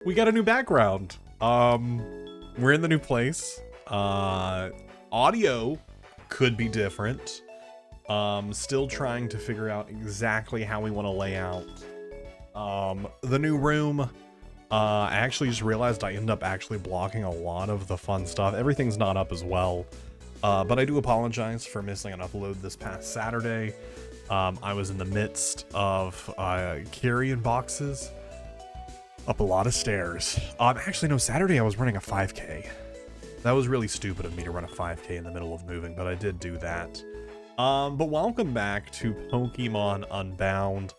We got a new background. We're in the new place. Audio could be different. Still trying to figure out exactly how we want to lay out the new room. I actually just realized I end up actually blocking a lot of the fun stuff. Everything's not up as well. But I do apologize for missing an upload this past Saturday. I was in the midst of carrying boxes up a lot of stairs. Actually, no, Saturday I was running a 5K. That was really stupid of me to run a 5K in the middle of moving, but I did do that. But welcome back to Pokemon Unbound.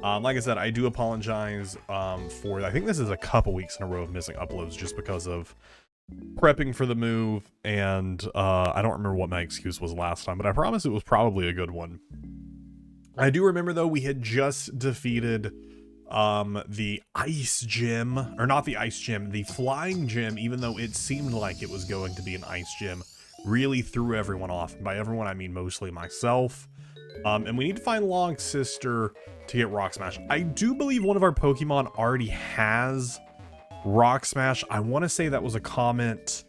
Like I said, I do apologize for, I think this is a couple weeks in a row of missing uploads just because of prepping for the move, and I don't remember what my excuse was last time, but I promise it was probably a good one. I do remember, though, we had just defeated the ice gym, or not the ice gym, the flying gym, even though it seemed like it was going to be an ice gym, really threw everyone off. And by everyone, I mean mostly myself. And we need to find Log Sister to get Rock Smash. I do believe one of our Pokemon already has Rock Smash. I want to say that was a comment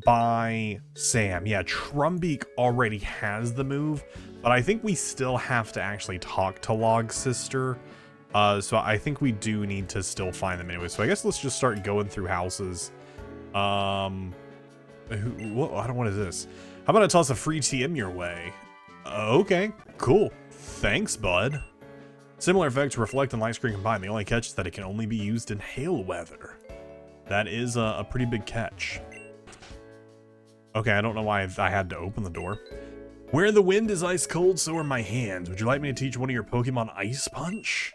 by Sam. Yeah, Trumbeak already has the move, but I think we still have to actually talk to Log Sister. So I think we do need to still find them anyway. So I guess let's just start going through houses. What is this? How about I toss a free TM your way? Okay, cool. Thanks, bud. Similar effects reflect and light screen combined. The only catch is that it can only be used in hail weather. That is a pretty big catch. Okay, I don't know why I had to open the door. Where the wind is ice cold, so are my hands. Would you like me to teach one of your Pokemon Ice Punch?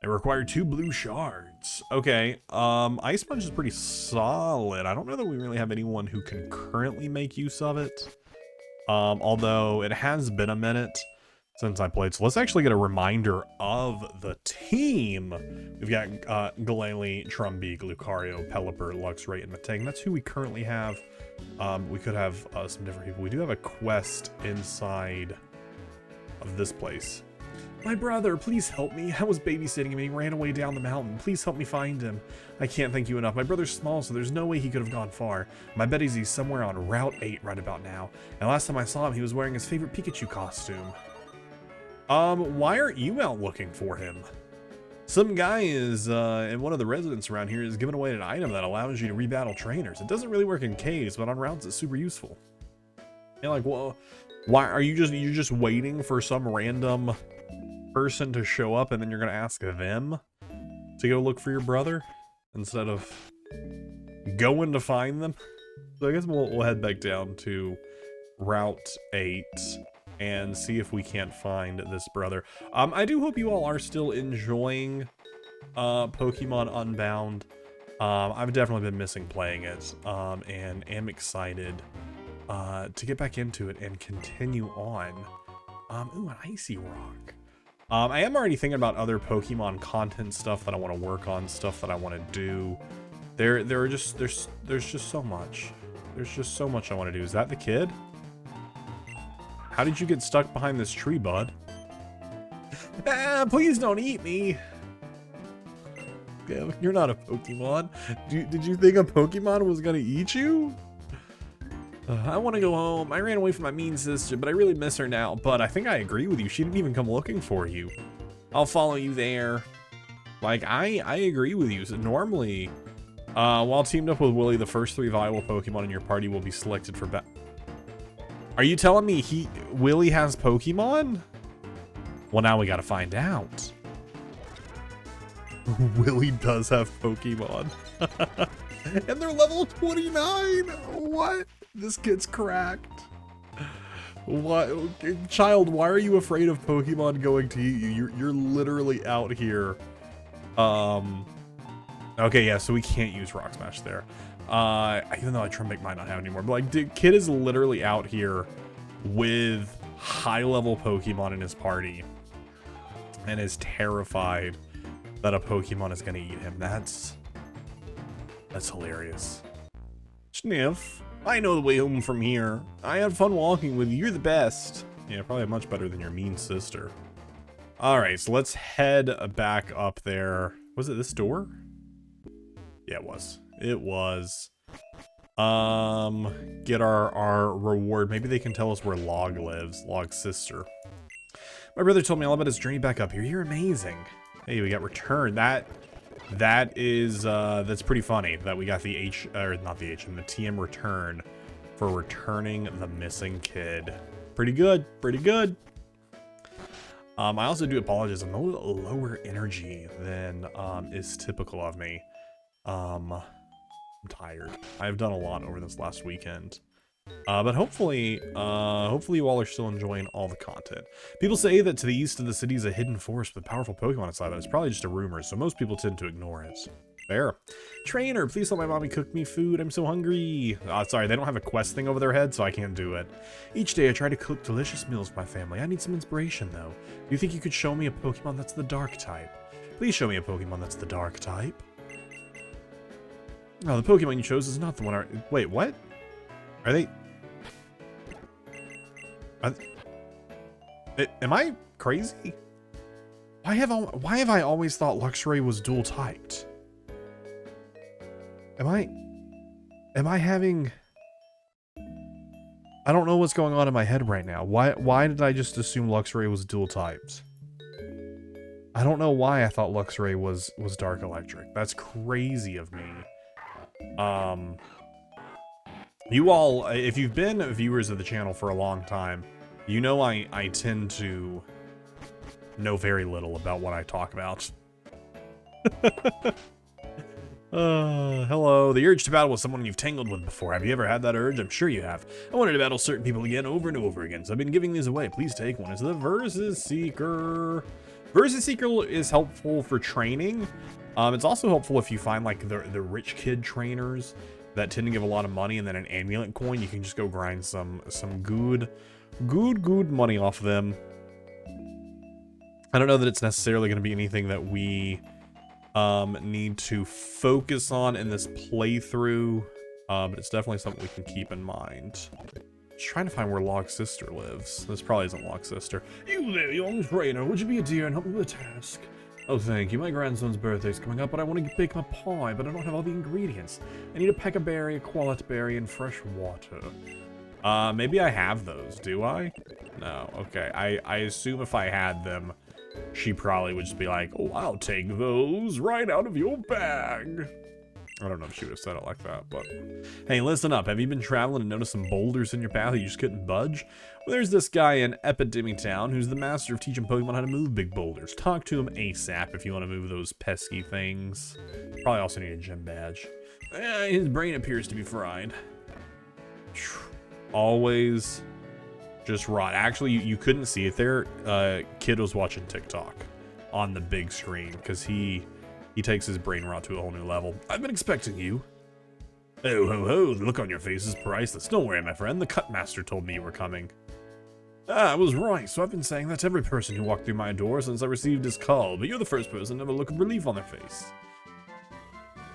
They require 2 blue shards. Okay, Ice Punch is pretty solid. I don't know that we really have anyone who can currently make use of it. Although it has been a minute since I played. So let's actually get a reminder of the team. We've got Galele, Trumbeak, Lucario, Pelipper, Luxray, and Matang. That's who we currently have. We could have some different people. We do have a quest inside of this place. My brother, please help me. I was babysitting him and he ran away down the mountain. Please help me find him. I can't thank you enough. My brother's small, so there's no way he could have gone far. My bet is he's somewhere on Route 8 right about now. And last time I saw him, he was wearing his favorite Pikachu costume. Why aren't you out looking for him? Some guy is, and one of the residents around here is giving away an item that allows you to rebattle trainers. It doesn't really work in caves, but on routes it's super useful. And like, well, why are you're just waiting for some random person to show up and then you're gonna ask them to go look for your brother instead of going to find them? So I guess we'll head back down to Route 8 and see if we can't find this brother. I do hope you all are still enjoying Pokemon Unbound. I've definitely been missing playing it, and am excited to get back into it and continue on. Ooh, an Icy Rock. I am already thinking about other Pokemon content stuff that I want to work on, stuff that I want to do. There's just so much. There's just so much I want to do. Is that the kid? How did you get stuck behind this tree, bud? Please don't eat me. Yeah, you're not a Pokemon. Did you think a Pokemon was gonna eat you? I want to go home. I ran away from my mean sister, but I really miss her now. But I think I agree with you. She didn't even come looking for you. I'll follow you there. Like, I agree with you. So normally, while teamed up with Willie, the first 3 viable Pokemon in your party will be selected for battle. Are you telling me Willie has Pokemon? Well, now we gotta find out. Willie does have Pokemon. And they're level 29. What? This kid's cracked. What? Child, why are you afraid of Pokemon going to eat you? You're literally out here. Okay, yeah, so we can't use Rock Smash there. Even though Trumbeak might not have anymore. But like, the kid is literally out here with high-level Pokemon in his party and is terrified that a Pokemon is gonna eat him. That's hilarious. Sniff, I know the way home from here. I had fun walking with you. You're the best. Yeah, probably much better than your mean sister. All right, so let's head back up there. Was it this door? Yeah, it was. It was. Get our reward. Maybe they can tell us where Log lives. Log's sister. My brother told me all about his journey back up here. You're amazing. Hey, we got return. That's pretty funny that we got the the TM return for returning the missing kid. Pretty good. Pretty good. I also do apologize. I'm a little lower energy than is typical of me. I'm tired. I've done a lot over this last weekend. But hopefully you all are still enjoying all the content. People say that to the east of the city is a hidden forest with powerful Pokemon inside, but it's probably just a rumor, so most people tend to ignore it. Fair. Trainer, please let my mommy cook me food. I'm so hungry. Sorry, they don't have a quest thing over their head, so I can't do it. Each day I try to cook delicious meals for my family. I need some inspiration, though. Do you think you could show me a Pokemon that's the dark type? Please show me a Pokemon that's the dark type. Oh, the Pokemon you chose is not the one. Wait, what? Are they? Am I crazy? Why have I always thought Luxray was dual typed? Am I having? I don't know what's going on in my head right now. Why did I just assume Luxray was dual typed? I don't know why I thought Luxray was dark electric. That's crazy of me. You all, if you've been viewers of the channel for a long time, you know I tend to know very little about what I talk about. Hello. The urge to battle with someone you've tangled with before. Have you ever had that urge? I'm sure you have. I wanted to battle certain people again over and over again, so I've been giving these away. Please take one. It's the Versus Seeker. Versus Seeker is helpful for training. It's also helpful if you find like the rich kid trainers that tend to give a lot of money, and then an amulet coin. You can just go grind some good money off of them. I don't know that it's necessarily going to be anything that we need to focus on in this playthrough, but it's definitely something we can keep in mind. Just trying to find where Log's sister lives. This probably isn't Log's sister. You there, young trainer. Would you be a dear and help me with the task? Oh, thank you. My grandson's birthday's coming up, but I want to bake him a pie, but I don't have all the ingredients. I need a peck of berry, a quallet berry, and fresh water. Maybe I have those. Do I? No. Okay. I assume if I had them, she probably would just be like, oh, I'll take those right out of your bag. I don't know if she would have said it like that, but... Hey, listen up. Have you been traveling and noticed some boulders in your path that you just couldn't budge? Well, there's this guy in Epidemic Town who's the master of teaching Pokemon how to move big boulders. Talk to him ASAP if you want to move those pesky things. Probably also need a gym badge. His brain appears to be fried. Always just rot. Actually, you couldn't see it there. Kid was watching TikTok on the big screen because he takes his brain rot to a whole new level. I've been expecting you. Oh, ho, ho, the look on your face is priceless. Don't worry, my friend. The cut master told me you were coming. Ah, I was right. So I've been saying that to every person who walked through my door since I received his call, but you're the first person to have a look of relief on their face.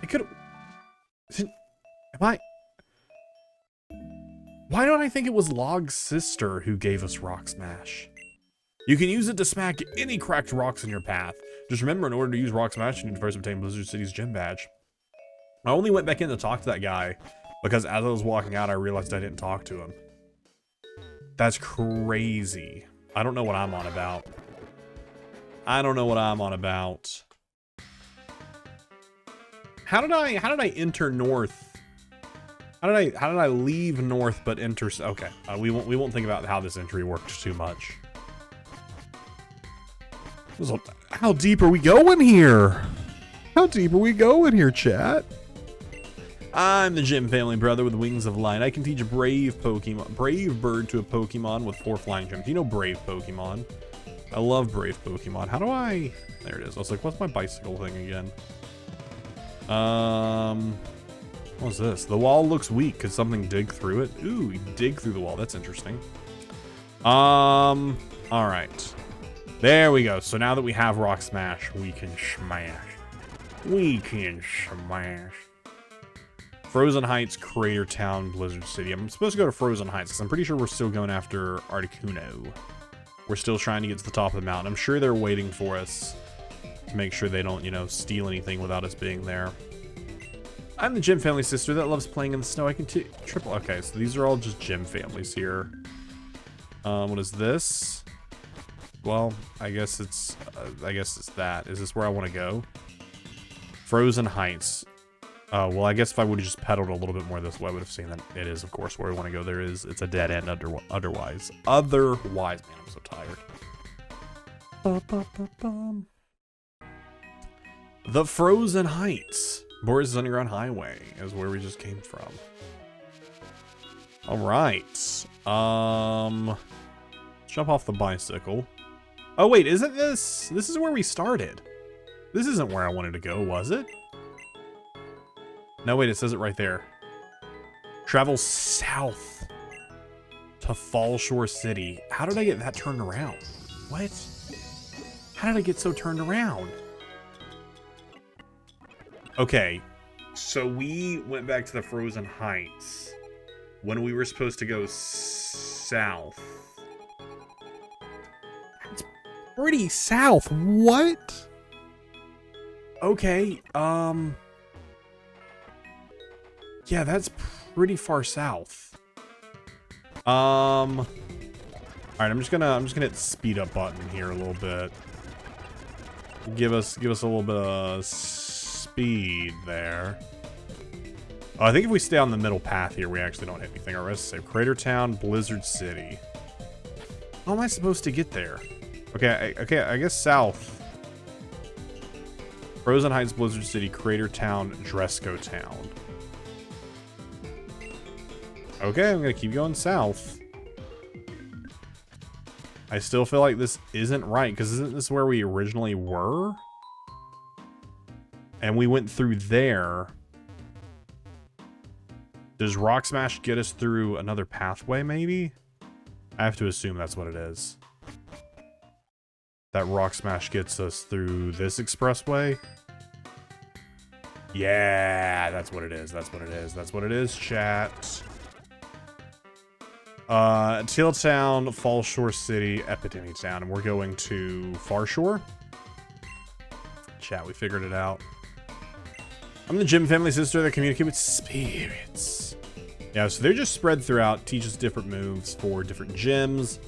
I could've... Am I... Why don't I think it was Log's sister who gave us Rock Smash? You can use it to smack any cracked rocks in your path. Just remember, in order to use Rock Smash, you need to first obtain Blizzard City's gym badge. I only went back in to talk to that guy because as I was walking out, I realized I didn't talk to him. That's crazy. I don't know what I'm on about. I don't know what I'm on about. How did I enter north? How did I leave north but enter? Okay, we won't think about how this entry worked too much. How deep are we going here? How deep are we going here, chat? I'm the Gym Family Brother with Wings of Light. I can teach a brave bird to a Pokemon with 4 flying gems. You know brave Pokemon. I love brave Pokemon. How do I... There it is. I was like, what's my bicycle thing again? What's this? The wall looks weak. Could something dig through it? Ooh, you dig through the wall. That's interesting. All right. There we go. So now that we have Rock Smash, we can smash. We can smash. Frozen Heights, Crater Town, Blizzard City. I'm supposed to go to Frozen Heights because I'm pretty sure we're still going after Articuno. We're still trying to get to the top of the mountain. I'm sure they're waiting for us to make sure they don't, you know, steal anything without us being there. I'm the gym family sister that loves playing in the snow. I can triple. Okay, so these are all just gym families here. What is this? Well, I guess it's that. Is this where I want to go? Frozen Heights. Well, I guess if I would have just pedaled a little bit more this way, I would have seen that it is, of course, where we want to go. It's a dead end otherwise. Otherwise, man, I'm so tired. The Frozen Heights. Borrius' Underground Highway is where we just came from. All right. Jump off the bicycle. Oh, wait, isn't this? This is where we started. This isn't where I wanted to go, was it? No, wait, it says it right there. Travel south to Fall Shore City. How did I get that turned around? What? How did I get so turned around? Okay, so we went back to the Frozen Heights when we were supposed to go south. It's pretty south. What? Okay, yeah, that's pretty far south. All right, I'm just gonna hit the speed up button here a little bit. Give us a little bit of speed there. Oh, I think if we stay on the middle path here, we actually don't hit anything. Our rest save. Crater Town, Blizzard City. How am I supposed to get there? Okay, I guess south. Frozen Heights, Blizzard City, Crater Town, Dresco Town. Okay, I'm gonna keep going south. I still feel like this isn't right, because isn't this where we originally were? And we went through there. Does Rock Smash get us through another pathway, maybe? I have to assume that's what it is. That Rock Smash gets us through this expressway. Yeah, that's what it is. That's what it is. That's what it is, chat. Teal Town, Fall Shore City, Epidemic Town, and we're going to Far Shore. Chat, we figured it out. I'm the gym family sister that communicate with spirits. Yeah, so they're just spread throughout, teach us different moves for different gyms.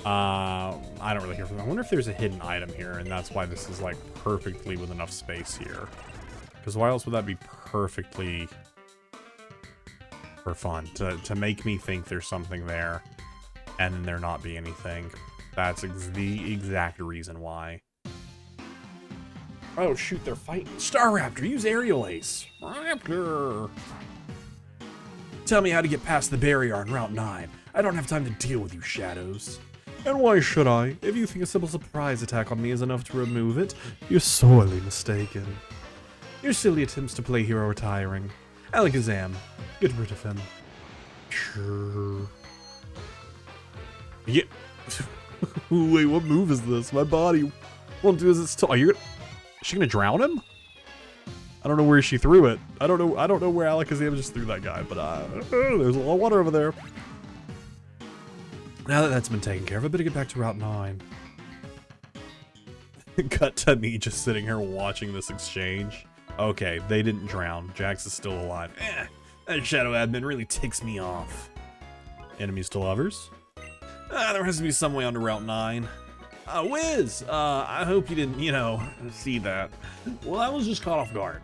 I don't really hear from them. I wonder if there's a hidden item here, and that's why this is like perfectly with enough space here. Because why else would that be perfectly for fun? To make me think there's something there, and then there not be anything. That's the exact reason why. Oh shoot, they're fighting. Star Raptor, use Aerial Ace. Raptor! Tell me how to get past the barrier on Route 9. I don't have time to deal with you, Shadows. And why should I? If you think a simple surprise attack on me is enough to remove it, you're sorely mistaken. Your silly attempts to play hero are tiring. Alakazam, get rid of him. Sure. Yeah. Wait, what move is this? My body won't do as it's told. Is she gonna drown him? I don't know where she threw it. I don't know where Alakazam just threw that guy, but there's a lot of water over there. Now that that's been taken care of, I better get back to Route 9. Cut to me just sitting here watching this exchange. Okay, they didn't drown. Jax is still alive. That shadow admin really ticks me off. Enemies to lovers? There has to be some way onto Route 9. Wiz! I hope you didn't, see that. Well, I was just caught off guard.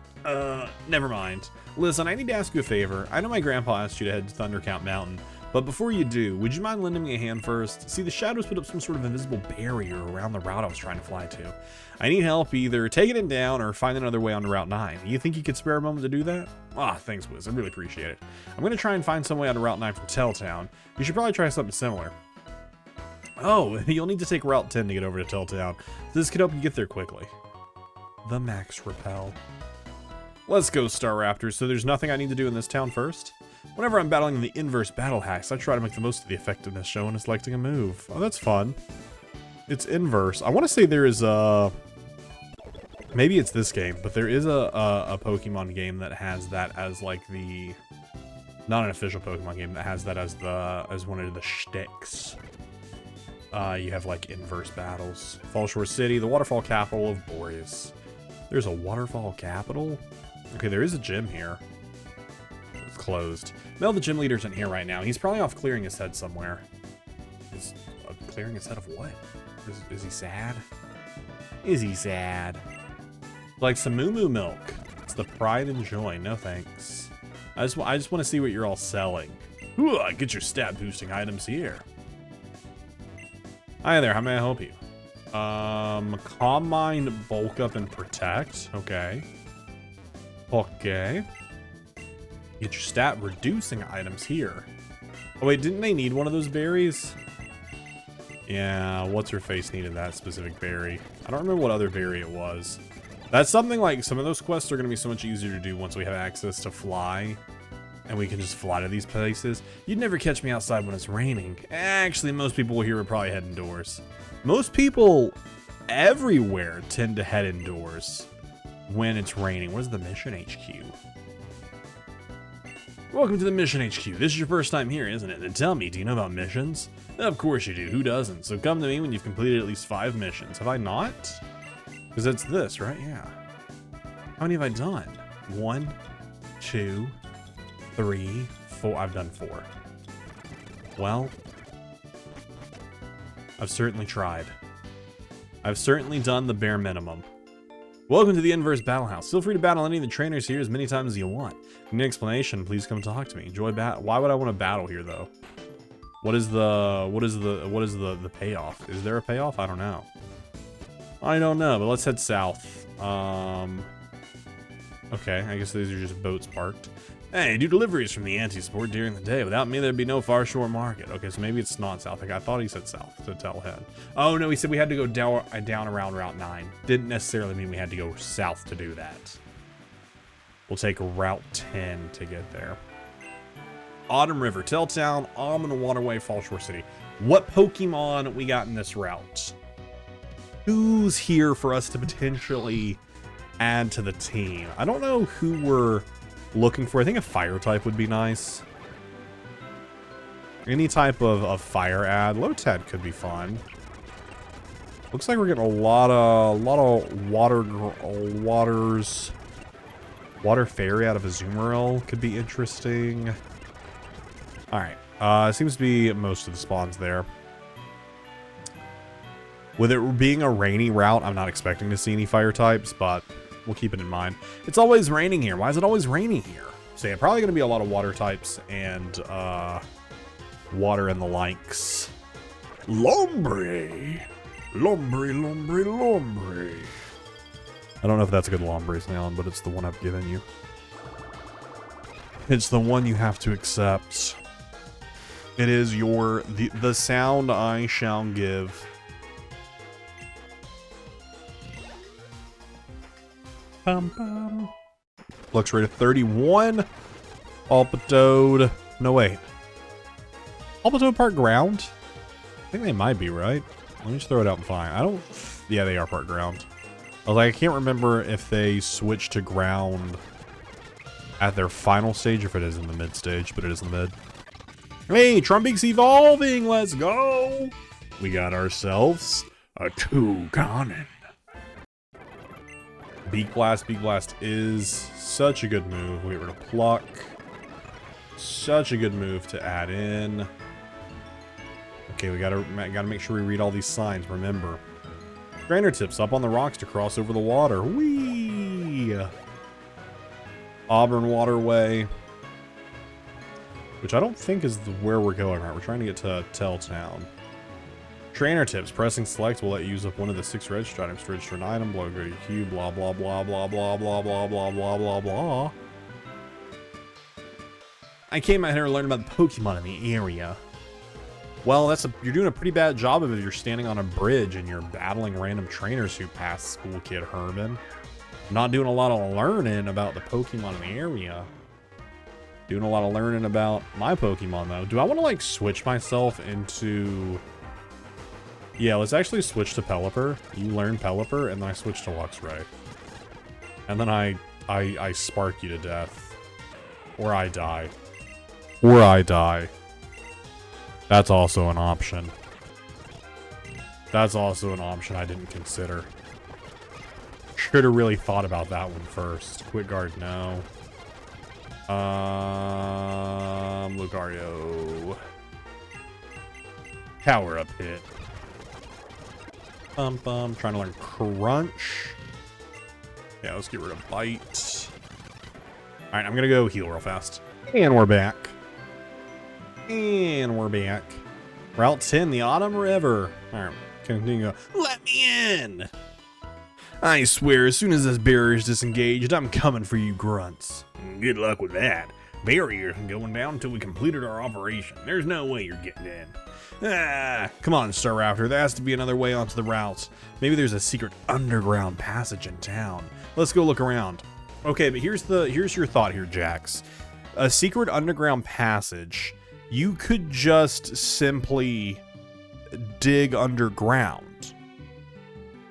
Never mind. Listen, I need to ask you a favor. I know my grandpa asked you to head to Thundercount Mountain, but before you do, would you mind lending me a hand first? See, the shadows put up some sort of invisible barrier around the route I was trying to fly to. I need help either taking it down or finding another way onto Route 9. You think you could spare a moment to do that? Thanks, Wiz. I really appreciate it. I'm going to try and find some way onto Route 9 from Telltown. You should probably try something similar. Oh, you'll need to take Route 10 to get over to Telltown. This could help you get there quickly. The Max Repel. Let's go, Star Raptors. So there's nothing I need to do in this town first? Whenever I'm battling the inverse battle hacks, I try to make the most of the effectiveness shown as selecting a move. Oh, that's fun. It's inverse. I want to say there is a... Maybe it's this game, but there is a Pokemon game that has that as like the... Not an official Pokemon game that has that as one of the shticks. You have like inverse battles. Fall Shore City, the waterfall capital of Borrius. There's a waterfall capital? Okay, there is a gym here. closed. Mel, the gym leader, isn't here right now. He's probably off clearing his head somewhere. Clearing his head of what? Is he sad? Is he sad? Like some moo milk. It's the pride and joy. No thanks. I just want to see what you're all selling. Ooh, get your stat boosting items here. Hi there. How may I help you? Calm mind, bulk up, and protect. Okay. Okay. Get your stat reducing items here. Oh wait, didn't they need one of those berries? Yeah, what's her face needed that specific berry. I don't remember what other berry it was. That's something like some of those quests are going to be so much easier to do once we have access to fly. And we can just fly to these places. You'd never catch me outside when it's raining. Actually, most people here would probably head indoors. Most people everywhere tend to head indoors when it's raining. Where's the mission HQ? Welcome to the mission HQ. This is your first time here, isn't it? Then tell me, do you know about missions? Of course you do. Who doesn't? So come to me when you've completed at least 5 missions. Have I not? Because it's this, right? Yeah. How many have I done? 1, 2, 3, 4. I've done 4. Well, I've certainly tried. I've certainly done the bare minimum. Welcome to the Inverse Battle House. Feel free to battle any of the trainers here as many times as you want. If you need an explanation, please come talk to me. Enjoy battle. Why would I want to battle here though? What is the payoff? Is there a payoff? I don't know. I don't know, but let's head south. Okay, I guess these are just boats parked. Hey, do deliveries from the anti-sport during the day. Without me, there'd be no Far Shore Market. Okay, so maybe it's not south. Like, I thought he said south to Tellhead. Oh, no, he said we had to go down around Route 9. Didn't necessarily mean we had to go south to do that. We'll take Route 10 to get there. Autumn River, Telltown, Almond Waterway, Far Shore City. What Pokemon we got in this route? Who's here for us to potentially add to the team? I don't know who we're looking for. I think a fire type would be nice. Any type of fire ad. Lotad could be fun. Looks like we're getting a lot of water fairy out of Azumarill could be interesting. All right, seems to be most of the spawns there. With it being a rainy route, I'm not expecting to see any fire types, but we'll keep it in mind. It's always raining here. Why is it always raining here? So yeah, probably going to be a lot of water types and water and the likes. Lombre. Lombre. I don't know if that's a good Lombre sound, but it's the one I've given you. It's the one you have to accept. It is the sound I shall give. Looks rated 31. Alpatoad. No, wait. Alpatoad part ground? I think they might be, right? Let me just throw it out and find. I don't... Yeah, they are part ground. I was like, I can't remember if they switched to ground at their final stage or if it is in the mid stage, but it is in the mid. Hey, Trumbeak's evolving! Let's go! We got ourselves a Toucannon. Beak Blast. Beak Blast is such a good move. We get rid of Pluck. Such a good move to add in. Okay, we gotta make sure we read all these signs, remember. Trainer tips up on the rocks to cross over the water. Whee! Auburn Waterway. Which I don't think is where we're going, right? We're trying to get to Telltown. Trainer tips. Pressing select will let you use up one of the 6 register items to register an item. Blow, go to your queue. Blah, blah, blah, blah, blah, blah, blah, blah, blah, blah, blah. I came out here to learn about the Pokemon in the area. Well, you're doing a pretty bad job of it if you're standing on a bridge and you're battling random trainers who pass School Kid Herman. Not doing a lot of learning about the Pokemon in the area. Doing a lot of learning about my Pokemon, though. Do I want to, like, switch myself into... Yeah, let's actually switch to Pelipper. You learn Pelipper, and then I switch to Luxray. And then I spark you to death. Or I die. Or I die. That's also an option. That's also an option I didn't consider. Should have really thought about that one first. Quick Guard, no. Lucario. Power up hit. Trying to learn Crunch. Yeah, let's get rid of Bite. Alright, I'm gonna go heal real fast. And we're back. And we're back. Route 10, the Autumn River. Alright, continue. Let me in! I swear, as soon as this barrier is disengaged, I'm coming for you grunts. Good luck with that. Barrier isn't going down until we completed our operation. There's no way you're getting in. Come on, Staraptor. There has to be another way onto the routes. Maybe there's a secret underground passage in town. Let's go look around. Okay, but here's your thought here, Jax. A secret underground passage. You could just simply dig underground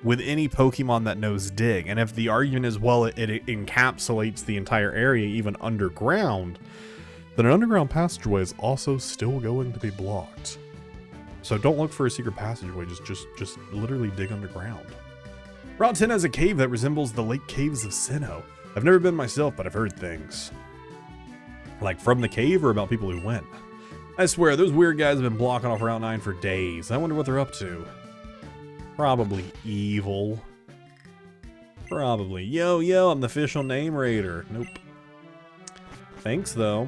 with any Pokemon that knows dig. And if the argument is, well, it encapsulates the entire area, even underground, then an underground passageway is also still going to be blocked. So don't look for a secret passageway, just literally dig underground. Route 10 has a cave that resembles the lake caves of Sinnoh. I've never been myself, but I've heard things. Like from the cave or about people who went. I swear, those weird guys have been blocking off Route 9 for days. I wonder what they're up to. Probably evil. Probably. Yo, I'm the official name raider. Nope. Thanks, though.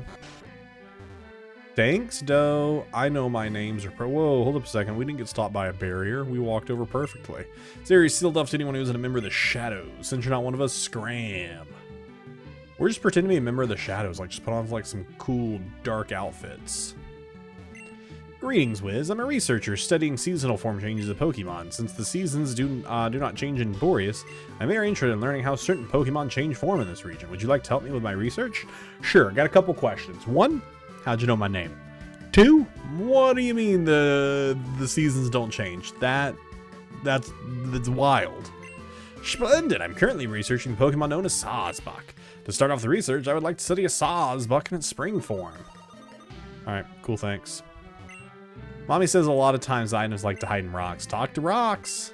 Thanks, Doe. I know my names are whoa, hold up a second. We didn't get stopped by a barrier. We walked over perfectly. Series sealed off to anyone who isn't a member of the Shadows. Since you're not one of us, scram. We're just pretending to be a member of the Shadows. Like, just put on, like, some cool, dark outfits. Greetings, Wiz. I'm a researcher studying seasonal form changes of Pokemon. Since the seasons do not change in Borrius, I'm very interested in learning how certain Pokemon change form in this region. Would you like to help me with my research? Sure, got a couple questions. 1, how'd you know my name? 2, what do you mean the seasons don't change? That's wild. Splendid. I'm currently researching Pokemon known as Sawsbuck. To start off the research, I would like to study a Sawsbuck in its spring form. Alright, cool, thanks. Mommy says a lot of times items like to hide in rocks. Talk to rocks!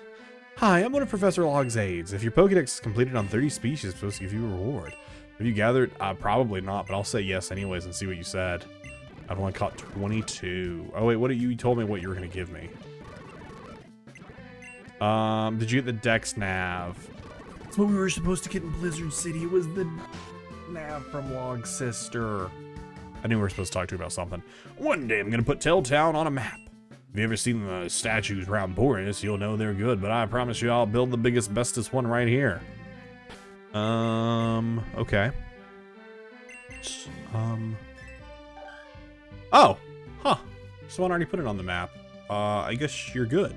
Hi, I'm one of Professor Log's aides. If your Pokedex is completed on 30 species, it's supposed to give you a reward. Have you gathered? Probably not, but I'll say yes anyways and see what you said. I've only caught 22. Oh wait, what you told me what you were going to give me. Did you get the Dex Nav? That's what we were supposed to get in Blizzard City. It was the Nav from Log's sister. I knew we were supposed to talk to you about something. One day I'm going to put Telltown on a map. If you ever seen the statues around Borrius, you'll know they're good, but I promise you I'll build the biggest, bestest one right here. Okay. Oh! Huh. Someone already put it on the map. I guess you're good.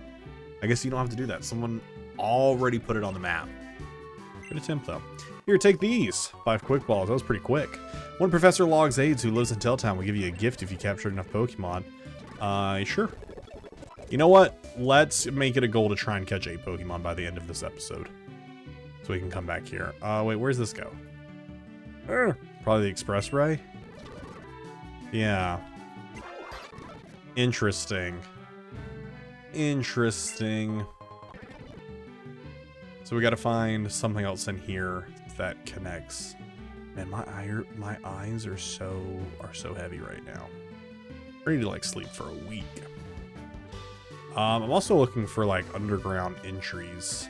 I guess you don't have to do that. Someone already put it on the map. Good attempt, though. Here, take these. 5 quick balls. That was pretty quick. One Professor Log's aides who lives in Telltown will give you a gift if you capture enough Pokemon. Sure. You know what? Let's make it a goal to try and catch 8 Pokemon by the end of this episode. So we can come back here. Wait, where's this go? Probably the Expressway? Yeah. Interesting. Interesting. So we gotta find something else in here that connects. Man, my eyes are so heavy right now. Ready to like sleep for a week. I'm also looking for like underground entries,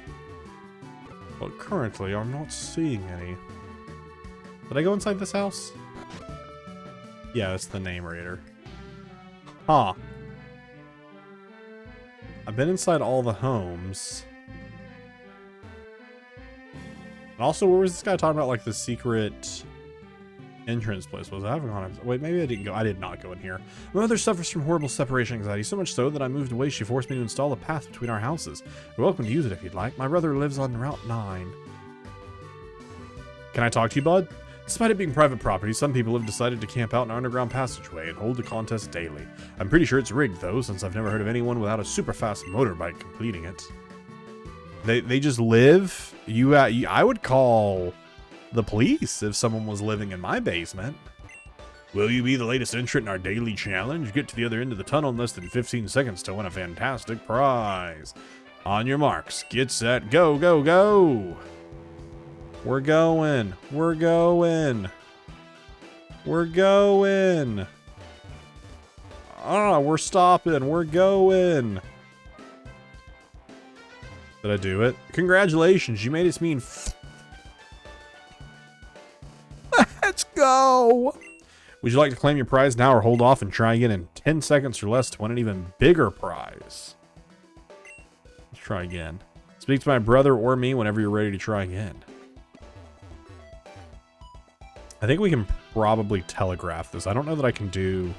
but currently I'm not seeing any. Did I go inside this house? Yeah, that's the name raider. Huh. I've been inside all the homes. And also, where was this guy talking about like the secret entrance place? Was I haven't gone? Wait, maybe I didn't go. I did not go in here. My mother suffers from horrible separation anxiety, so much so that I moved away. She forced me to install a path between our houses. You're welcome to use it if you'd like. My brother lives on Route 9. Can I talk to you, bud? Despite it being private property, some people have decided to camp out in our underground passageway and hold the contest daily. I'm pretty sure it's rigged, though, since I've never heard of anyone without a super fast motorbike completing it. They just live? I would call the police if someone was living in my basement. Will you be the latest entrant in our daily challenge? Get to the other end of the tunnel in less than 15 seconds to win a fantastic prize. On your marks, get set, go, go, go! We're going. We're going. We're going. We're stopping. We're going. Did I do it? Congratulations. You made it mean. Let's go. Would you like to claim your prize now or hold off and try again in 10 seconds or less to win an even bigger prize? Let's try again. Speak to my brother or me whenever you're ready to try again. I think we can probably telegraph this. I don't know that I can do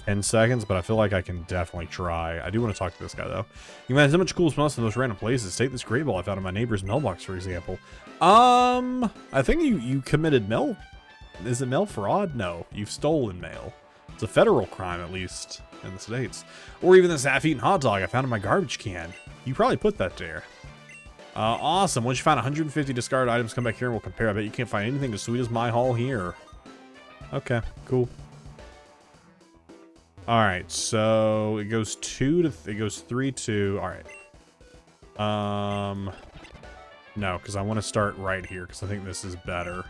10 seconds, but I feel like I can definitely try. I do want to talk to this guy, though. You can find so much cool smells in those random places. Take this great ball I found in my neighbor's mailbox, for example. I think you committed mail. Is it mail fraud? No, you've stolen mail. It's a federal crime, at least in the States. Or even this half-eaten hot dog I found in my garbage can. You probably put that there. Awesome. Once you find 150 discarded items, come back here and we'll compare. I bet you can't find anything as sweet as my haul here. Okay, cool. All right, so it goes 3-2. All right. No, because I want to start right here because I think this is better.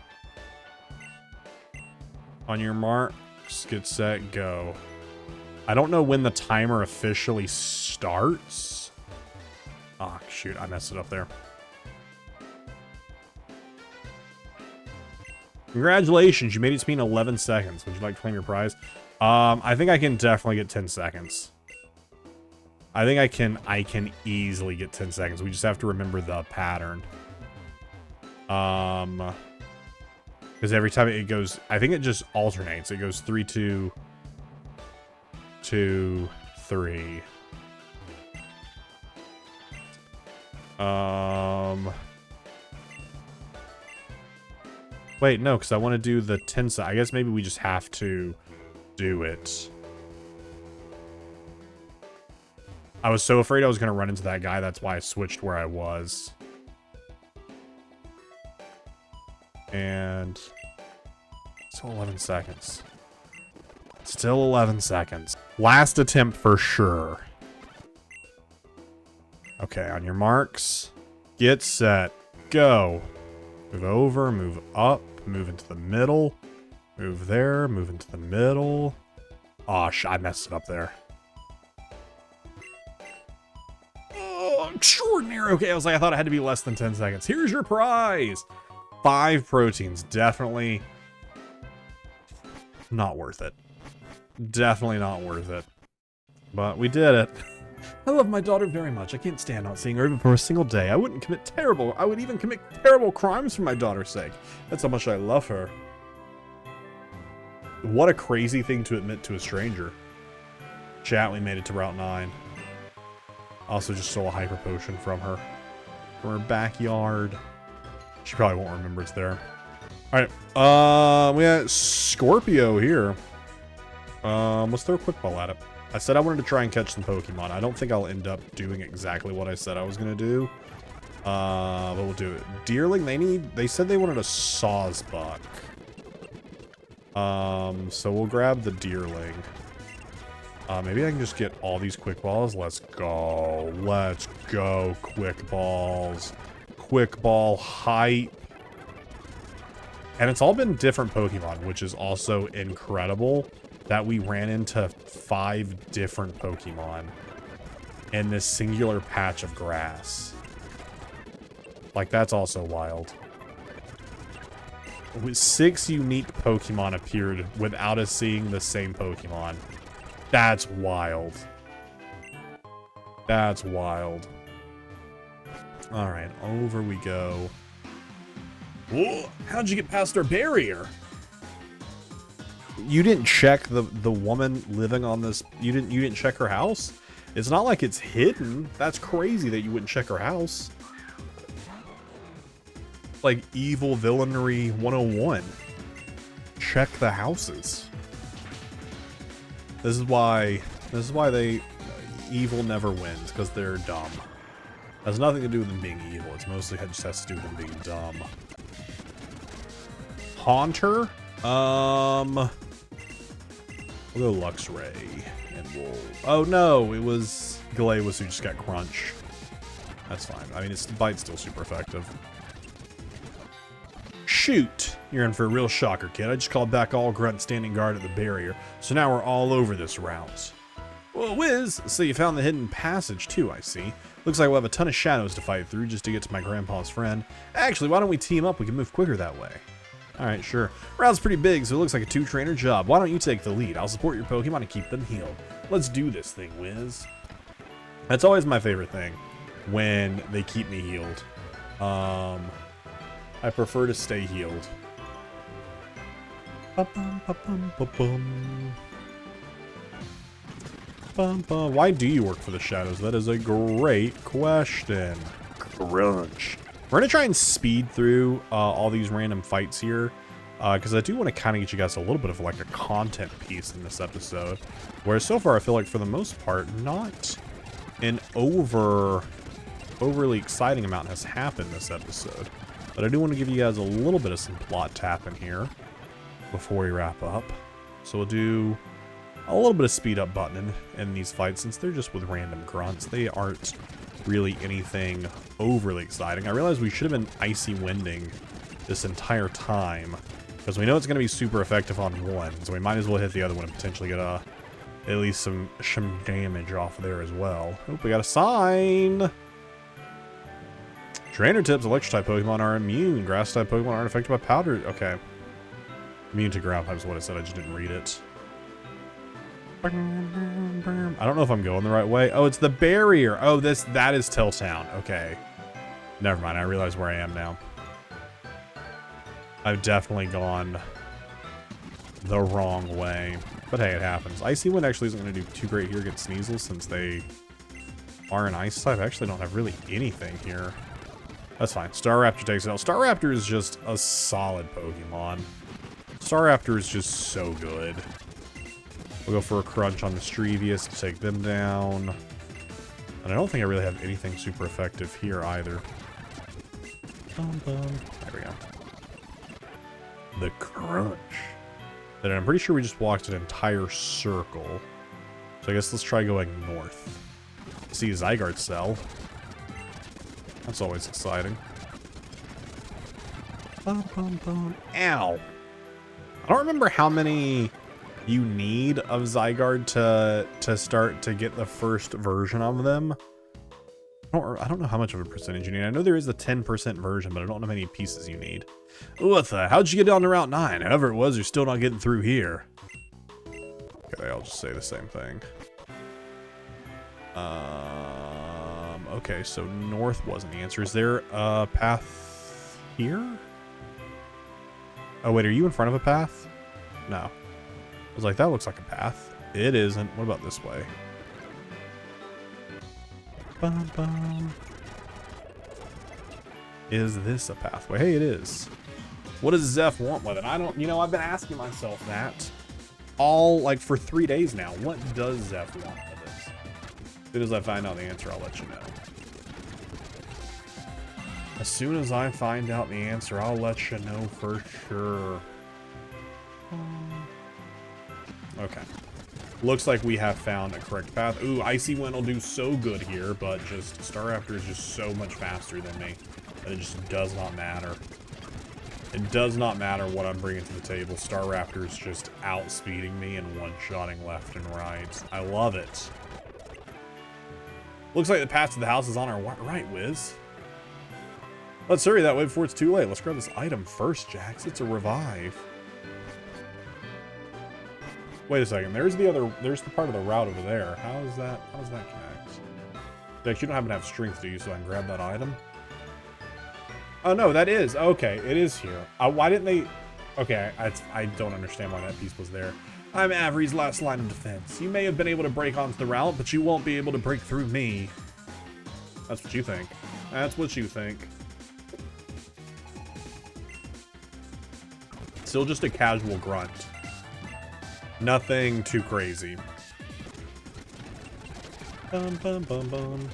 On your marks, get set, go. I don't know when the timer officially starts. Oh, shoot, I messed it up there. Congratulations, you made it mean 11 seconds. Would you like to claim your prize? I think I can definitely get 10 seconds. I think I can easily get 10 seconds. We just have to remember the pattern. Because every time it goes, I think it just alternates. It goes 3-2, 2-3. Wait, no, because I want to do the 10 side. I guess maybe we just have to do it. I was so afraid I was going to run into that guy. That's why I switched where I was. And still 11 seconds. Still 11 seconds. Last attempt for sure. Okay, on your marks, get set, go. Move over, move up, move into the middle. Move there, move into the middle. Oh, I messed it up there. Oh, extraordinary. Okay, I thought it had to be less than 10 seconds. Here's your prize. 5 proteins. Definitely not worth it. Definitely not worth it. But we did it. I love my daughter very much. I can't stand not seeing her even for a single day. I would even commit terrible crimes for my daughter's sake. That's how much I love her. What a crazy thing to admit to a stranger. Chat, we made it to Route 9. Also just stole a hyper potion from her backyard. She probably won't remember it's there. Alright, we got Scorpio here. Let's throw a quick ball at it. I said I wanted to try and catch some Pokemon. I don't think I'll end up doing exactly what I said I was gonna do. But we'll do it. Deerling, they said they wanted a Sawsbuck. So we'll grab the Deerling. Maybe I can just get all these quick balls. Let's go. Let's go, quick balls. Quick ball hype. And it's all been different Pokemon, which is also incredible that we ran into 5 different Pokemon in this singular patch of grass. Like, that's also wild. 6 unique Pokemon appeared without us seeing the same Pokemon. That's wild. That's wild. Alright, over we go. Whoa, how'd you get past our barrier? You didn't check the woman living on this. You didn't check her house? It's not like it's hidden. That's crazy that you wouldn't check her house. Like evil villainy 101. Check the houses. This is why evil never wins, because they're dumb. It has nothing to do with them being evil. It's mostly just has to do with them being dumb. Haunter? We'll go Luxray, and we'll... Oh no, it was Glaeus who just got Crunch. That's fine. I mean, its bite's still super effective. Shoot! You're in for a real shocker, kid. I just called back all grunt standing guard at the barrier, so now we're all over this route. Well, whiz! So you found the hidden passage too, I see. Looks like we'll have a ton of shadows to fight through just to get to my grandpa's friend. Actually, why don't we team up? We can move quicker that way. Alright, sure. Route's pretty big, so it looks like a 2-trainer job. Why don't you take the lead? I'll support your Pokemon and keep them healed. Let's do this thing, whiz. That's always my favorite thing, when they keep me healed. I prefer to stay healed. Why do you work for the shadows? That is a great question. Crunch. We're going to try and speed through all these random fights here, because I do want to kind of get you guys a little bit of like a content piece in this episode, where so far I feel like for the most part, not an overly exciting amount has happened this episode. But I do want to give you guys a little bit of some plot tapping here before we wrap up. So we'll do a little bit of speed up button in these fights, since they're just with random grunts. They aren't really anything overly exciting. I realize we should have been icy winding this entire time, because we know it's going to be super effective on one, so we might as well hit the other one and potentially get at least some damage off of there as well. Oh, we got a sign. Trainer tips: electric type Pokemon are immune. Grass type Pokemon aren't affected by powder. Okay. Immune to ground type is what it said. I just didn't read it. I don't know if I'm going the right way. Oh, it's the barrier. Oh, that is Tilltown. Okay. Never mind. I realize where I am now. I've definitely gone the wrong way. But hey, it happens. Icy Wind actually isn't going to do too great here against Sneasel, since they are an ice type. I actually don't have really anything here. That's fine. Staraptor takes it out. Staraptor is just a solid Pokemon. Staraptor is just so good. We'll go for a Crunch on the Strevius to take them down. And I don't think I really have anything super effective here either. There we go. The Crunch. And I'm pretty sure we just walked an entire circle. So I guess let's try going north. See Zygarde Cell. That's always exciting. Ow! I don't remember how many you need of Zygarde to start to get the first version of them. I don't know how much of a percentage you need. I know there is a 10% version, but I don't know how many pieces you need. What the? How'd you get down to Route 9? However it was, you're still not getting through here. Okay, I'll just say the same thing. Okay, so north wasn't the answer. Is there a path here? Oh, wait, are you in front of a path? No. I was like, that looks like a path. It isn't. What about this way? Bum, bum. Is this a pathway? Hey, it is. What does Zeph want with it? I don't, I've been asking myself that all, like, for 3 days now. What does Zeph want with this? As soon as I find out the answer, I'll let you know. As soon as I find out the answer, I'll let you know for sure. Okay. Looks like we have found a correct path. Ooh, Icy Wind will do so good here, but just Staraptor is just so much faster than me that it just does not matter. It does not matter what I'm bringing to the table. Staraptor is just outspeeding me and one-shotting left and right. I love it. Looks like the path to the house is on our right, Wiz. Let's hurry that way before it's too late. Let's grab this item first, Jax. It's a revive. Wait a second. There's the part of the route over there. How does that connect? Jax, you don't happen to have strength, do you, so I can grab that item? Oh, no, that is. Okay, it is here. Why didn't they... Okay, I don't understand why that piece was there. I'm Avery's last line of defense. You may have been able to break onto the route, but you won't be able to break through me. That's what you think. That's what you think. Still just a casual grunt. Nothing too crazy. Bum, bum, bum, bum.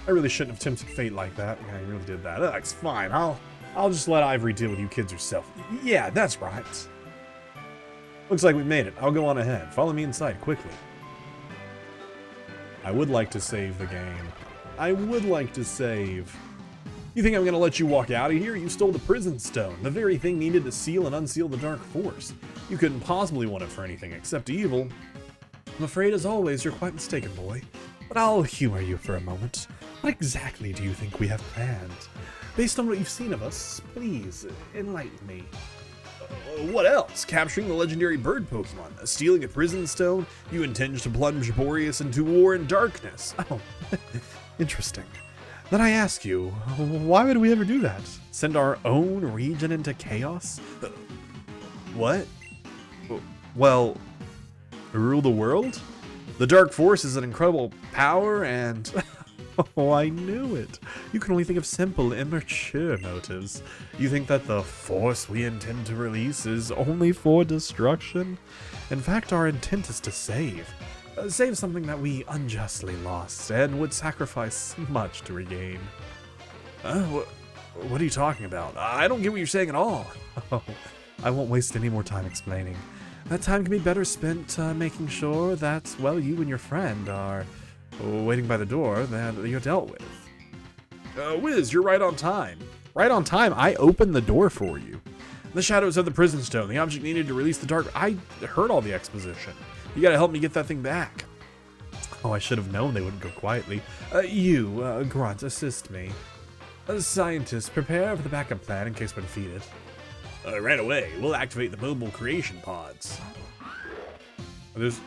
I really shouldn't have tempted fate like that. Yeah, I really did that. That's fine. I'll just let Ivory deal with you kids herself. Yeah, that's right. Looks like we made it. I'll go on ahead. Follow me inside quickly. I would like to save the game. I would like to save. You think I'm going to let you walk out of here? You stole the prison stone, the very thing needed to seal and unseal the dark force. You couldn't possibly want it for anything except evil. I'm afraid, as always, you're quite mistaken, boy. But I'll humor you for a moment. What exactly do you think we have planned? Based on what you've seen of us, please, enlighten me. What else? Capturing the legendary bird Pokemon, stealing a prison stone, you intend to plunge Borrius into war and darkness. Oh, interesting. Then I ask you, why would we ever do that? Send our own region into chaos? What? Well, rule the world? The Dark Force is an incredible power and... Oh, I knew it. You can only think of simple, immature motives. You think that the force we intend to release is only for destruction? In fact, our intent is to save. Save something that we unjustly lost and would sacrifice much to regain. What are you talking about? I don't get what you're saying at all. Oh, I won't waste any more time explaining. That time can be better spent making sure that, well, you and your friend are waiting by the door that you're dealt with. Wiz, you're right on time. Right on time? I opened the door for you. The shadows of the prison stone, the object needed to release the dark. I heard all the exposition. You gotta help me get that thing back. Oh, I should have known they wouldn't go quietly. Grunt, assist me. Scientists, prepare for the backup plan in case we're defeated. Right away. We'll activate the mobile creation pods. Are those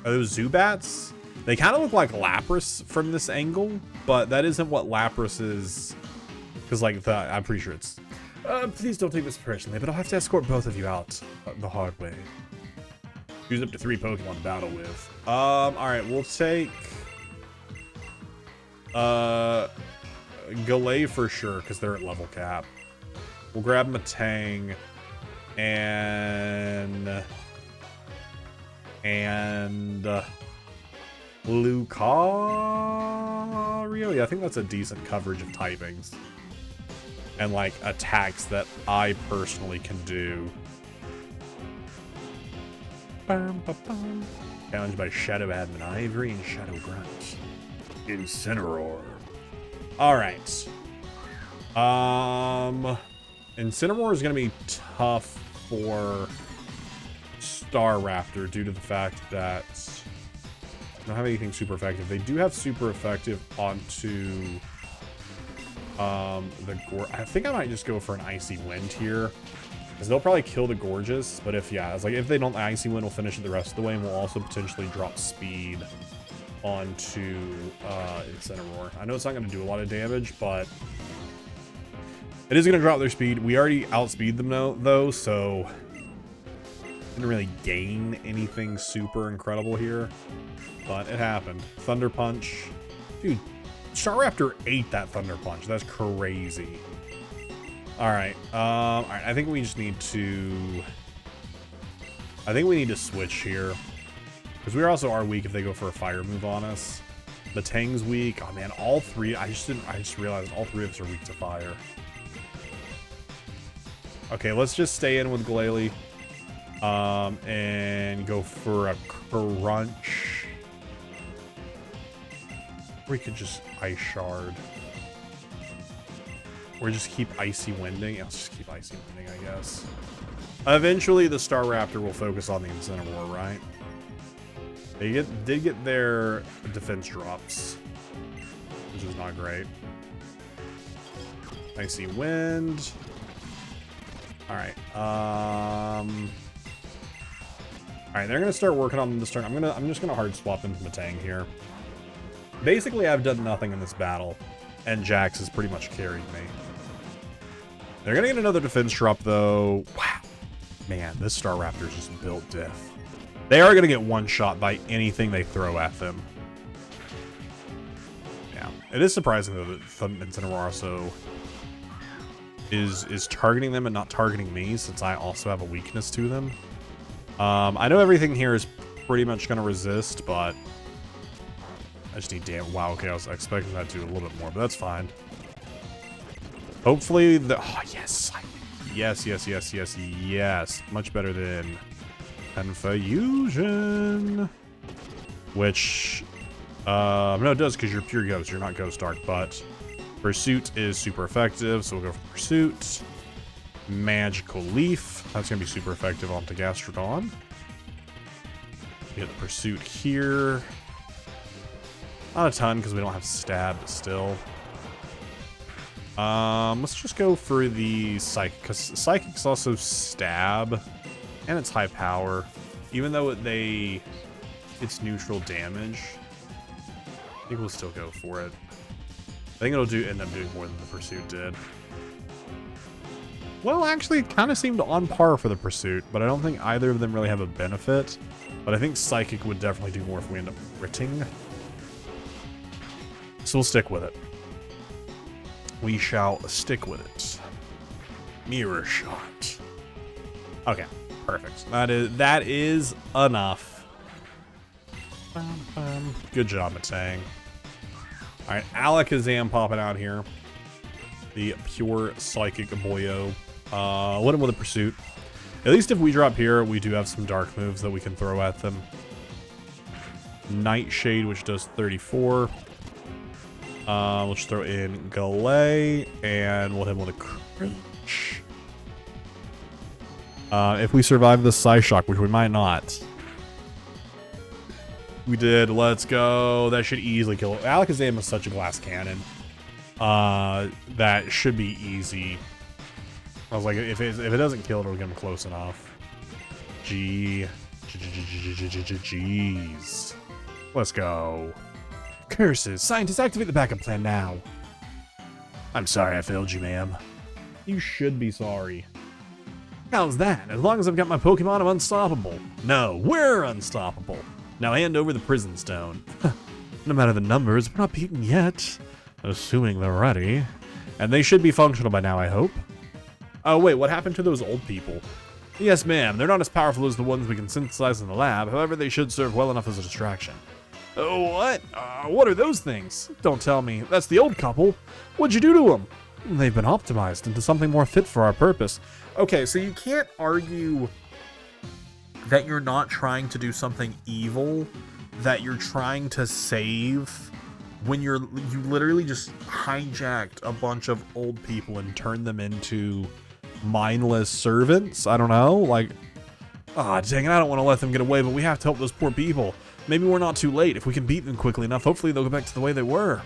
Zubats? They kind of look like Lapras from this angle, but that isn't what Lapras is. Because, like, I'm pretty sure it's... please don't take this personally, but I'll have to escort both of you out the hard way. Use up to 3 Pokemon to battle with. Alright, we'll take... Galay for sure, because they're at level cap. We'll grab Matang and Lucario. Yeah, I think that's a decent coverage of typings and like attacks that I personally can do. Challenged by Shadow Admin Ivory and Shadow Grunt. Incineroar. Alright. Incineroar is going to be tough for Staraptor due to the fact that I don't have anything super effective. They do have super effective onto the Gorge. I think I might just go for an Icy Wind here, because they'll probably kill the Gorgeous. But if, yeah, it's like if they don't, the Icy Wind will finish it the rest of the way, and we'll also potentially drop speed onto Incineroar. I know it's not going to do a lot of damage, but it is going to drop their speed. We already outspeed them though, so didn't really gain anything super incredible here, but it happened. Thunder Punch. Dude, Staraptor ate that Thunder Punch. That's crazy. Alright, alright, I think we just need to... I think we need to switch here. Because we also are weak if they go for a fire move on us. The Tang's weak. Oh man, all three... I just realized all 3 of us are weak to fire. Okay, let's just stay in with Glalie. And go for a Crunch. We could just Ice Shard. Or just keep Icy Winding. Yeah, let's just keep Icy Winding, I guess. Eventually, the Staraptor will focus on the Incineroar, right? They did get their defense drops, which is not great. Icy Wind. Alright, alright, they're gonna start working on this turn. I'm just gonna hard swap into Matang here. Basically, I've done nothing in this battle, and Jax has pretty much carried me. They're gonna get another defense drop though. Wow. Man, this Staraptor is just built death. They are gonna get one shot by anything they throw at them. Yeah. It is surprising though that Incineroar also is targeting them and not targeting me, since I also have a weakness to them. I know everything here is pretty much gonna resist, but I just need damn. Wow, okay, I was expecting that to do a little bit more, but that's fine. Hopefully the yes. Yes. Much better than Confusion. Which no, it does, because you're pure ghost, you're not Ghost Dark, but Pursuit is super effective, so we'll go for Pursuit. Magical Leaf. That's going to be super effective onto Gastrodon. We get the pursuit here. Not a ton because we don't have stab still. Let's just go for the psychic, because psychic's also stab and it's high power. Even though it's neutral damage, I think we'll still go for it. I think it'll end up doing more than the pursuit did. Well, actually, it kind of seemed on par for the pursuit, but I don't think either of them really have a benefit. But I think psychic would definitely do more if we end up critting. So we'll stick with it. We shall stick with it. Mirror shot. Okay, perfect. That is enough. Good job, Matang. All right, Alakazam popping out here. The pure psychic boyo. Let him with a pursuit. At least if we drop here, we do have some dark moves that we can throw at them. Nightshade, which does 34. Let's throw in Galay, and we'll hit him with a crunch. If we survive the Psyshock, which we might not. We did. Let's go. That should easily kill it. Alakazam is such a glass cannon. That should be easy. I was like, if it doesn't kill it, it'll get him close enough. Jeez. Let's go. Curses. Scientists, activate the backup plan now. I'm sorry I failed you, ma'am. You should be sorry. How's that? As long as I've got my Pokemon, I'm unstoppable. No, we're unstoppable. Now hand over the prison stone. No matter the numbers, we're not beaten yet. Assuming they're ready. And they should be functional by now, I hope. Oh, wait, what happened to those old people? Yes, ma'am. They're not as powerful as the ones we can synthesize in the lab. However, they should serve well enough as a distraction. Oh, what? What are those things? Don't tell me. That's the old couple. What'd you do to them? They've been optimized into something more fit for our purpose. Okay, so you can't argue that you're not trying to do something evil, that you're trying to save, when you literally just hijacked a bunch of old people and turned them into mindless servants. I don't know, like, ah, dang it, I don't want to let them get away, but we have to help those poor people. Maybe we're not too late. If we can beat them quickly enough, hopefully they'll go back to the way they were.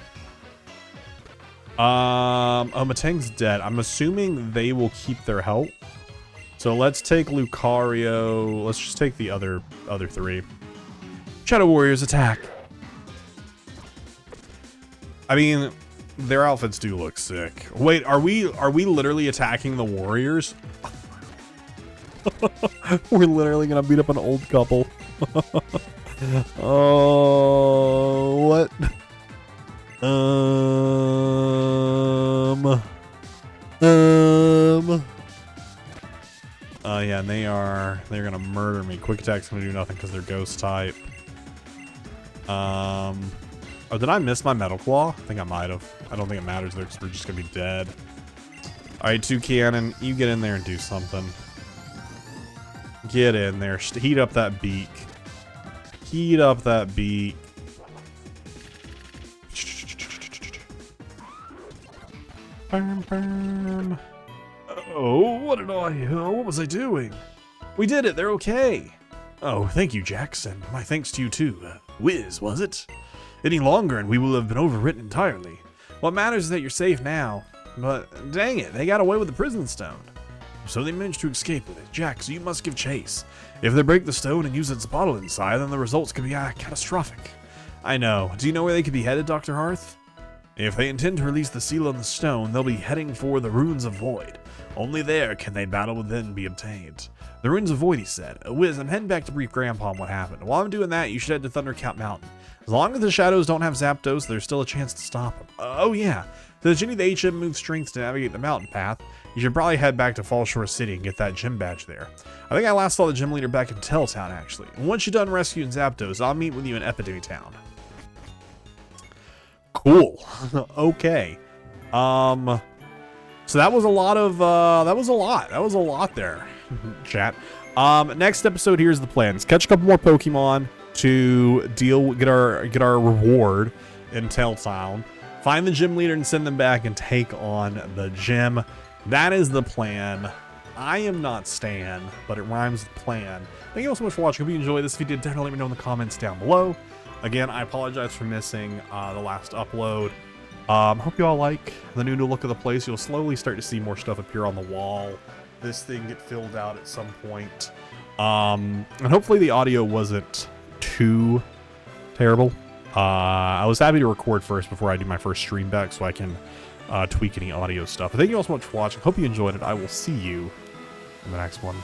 Oh, Matang's dead. I'm assuming they will keep their health. So let's take Lucario. Let's just take the other three. Shadow Warriors attack. I mean, their outfits do look sick. Wait, are we literally attacking the Warriors? We're literally gonna beat up an old couple. Oh, what? Yeah, and they're gonna murder me. Quick attack's gonna do nothing because they're ghost type. Oh, did I miss my Metal Claw? I think I might have. I don't think it matters there because we're just gonna be dead. Alright, Toucannon, you get in there and do something. Get in there. Heat up that beak. Heat up that beak. Oh, what was I doing? We did it, they're okay. Oh, thank you, Jackson. My thanks to you too. Whiz, was it? Any longer and we will have been overwritten entirely. What matters is that you're safe now. But dang it, they got away with the prison stone. So they managed to escape with it. Jax, you must give chase. If they break the stone and use its bottle inside, then the results could be catastrophic. I know. Do you know where they could be headed, Dr. Hearth? If they intend to release the seal on the stone, they'll be heading for the Ruins of Void. Only there can they battle within be obtained. The Ruins of Void, he said. Wiz, I'm heading back to brief Grandpa on what happened. While I'm doing that, you should head to Thundercap Mountain. As long as the shadows don't have Zapdos, there's still a chance to stop them. Oh yeah, since you need the HM move strength to navigate the mountain path, you should probably head back to Fallshore City and get that gym badge there. I think I last saw the gym leader back in Telltown, actually. And once you're done rescuing Zapdos, I'll meet with you in Epidemy Town. Cool. Okay. So that was a lot of, that was a lot there, chat. Next episode, here's the plans. Catch a couple more Pokemon to get our reward in Telltown. Find the gym leader and send them back and take on the gym. That is the plan. I am not Stan, but it rhymes with plan. Thank you all so much for watching. Hope you enjoyed this. If you did, definitely let me know in the comments down below. Again, I apologize for missing the last upload. Hope you all like the new look of the place. You'll slowly start to see more stuff appear on the wall. This thing get filled out at some point. And hopefully the audio wasn't too terrible. I was happy to record first before I do my first stream back so I can tweak any audio stuff. But thank you all so much for watching. Hope you enjoyed it. I will see you in the next one.